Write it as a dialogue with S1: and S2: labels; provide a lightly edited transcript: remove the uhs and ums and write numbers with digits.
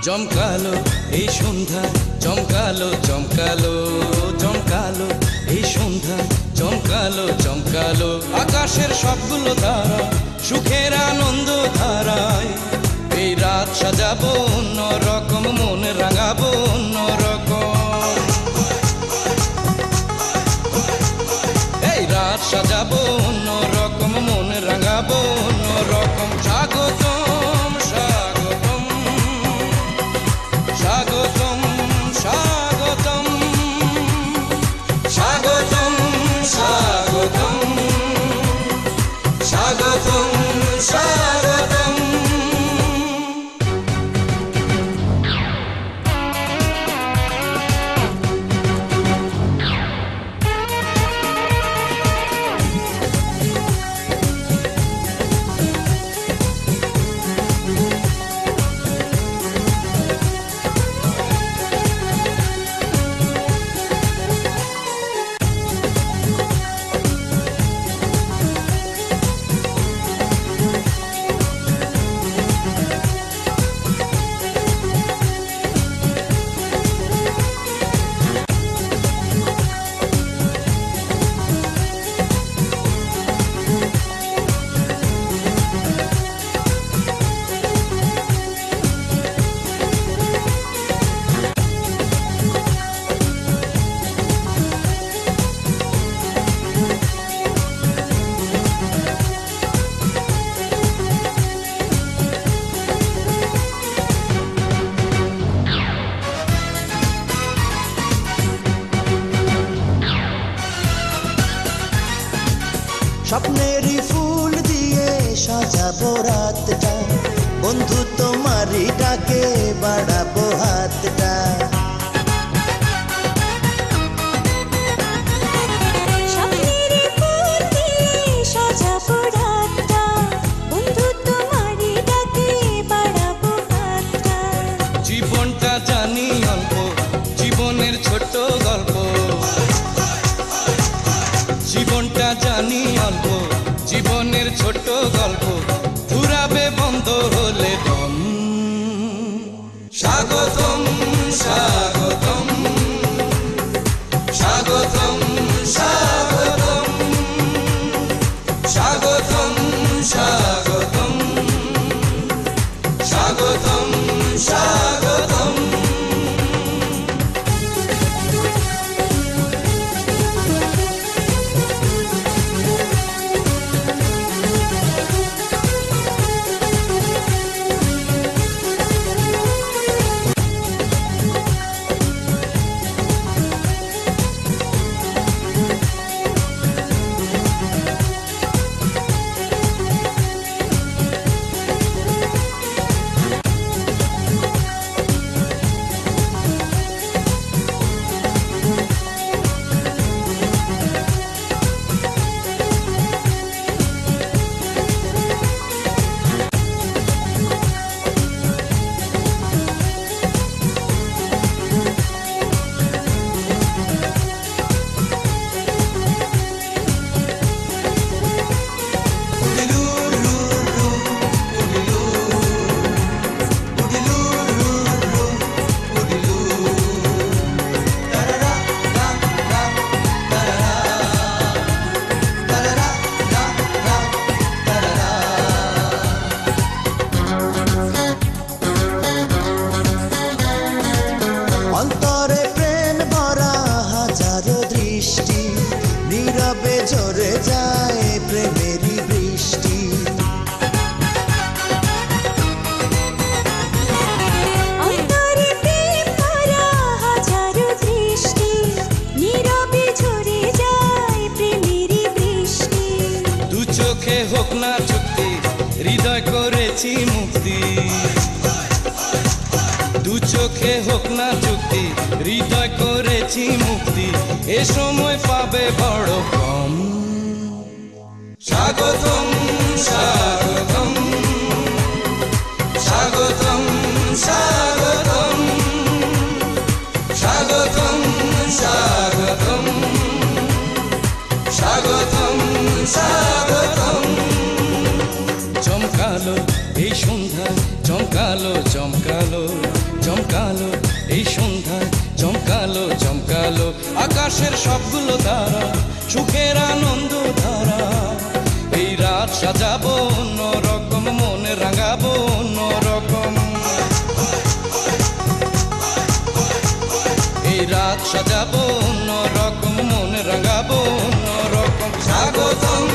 S1: জমকালো এই সন্ধ্যা, জমকালো জমকালো জমকালো এই সন্ধ্যা, জমকালো জমকালো আকাশের সবগুলো তারা সুখের আনন্দ ধারায়। এই রাত সাজাবো অন্য রকম, মন রাঙাবো অন্য রকম। এই রাত সাজাবো অন্য রকম, মন রাঙাবো অন্য রকম। স্বাগতম স্বাগতম স্বাগতম স্বাগতম স্বাগতম স্বাগতম স্বাগতম স্বাগতম।
S2: স্বপ্নেরই ফুল দিয়ে সাজাবো রাতটা, বন্ধু তোমারই ডাকে বাড়াবো হাতটা।
S3: স্বপ্নেরই ফুল দিয়ে সাজাবো রাতটা, বন্ধু তোমারই ডাকে বাড়াবো হাতটা।
S1: জীবনটা জানি অল্প, জীবনের ছোট গল্প। জীবনটা জানি অল্প, জীবনের ছোট গল্প। ফুরাবে বন্ধ হলে দম। স্বাগতম স্বাগতম স্বাগতম স্বাগতম স্বাগতম স্বাগতম স্বাগতম স্বাগতম।
S2: অন্তরে প্রেম ভরা হাজারো দৃষ্টি, নীরবে ঝরে যায় প্রেমেরই বৃষ্টি।
S3: অন্তরে প্রেম ভরা হাজারো দৃষ্টি, নীরবে ঝরে যায় প্রেমেরই বৃষ্টি।
S1: দু চোখে হোক না চুক্তি, হৃদয় করেছি মুক্তি। দু চোখে হোক না চুক্তি, হৃদয় করেছি মুক্তি। এ সময় পাবে বড় কম। স্বাগতম স্বাগতম স্বাগতম স্বাগতম স্বাগতম স্বাগতম স্বাগতম স্বাগতম। জমকালো এই সন্ধ্যা, জমকালো চমকালো চমকালো চমকালো এই সন্ধ্যায় চমকালো চমকালো আকাশের সবগুলো তারা সুখের আনন্দ ধারা এই রাত সাজাবো অন্যরকম মনে রাঙাবো অন্যরকম এই রাত সাজাবো অন্যরকম মনে রাঙাবো অন্যরকম স্বাগতম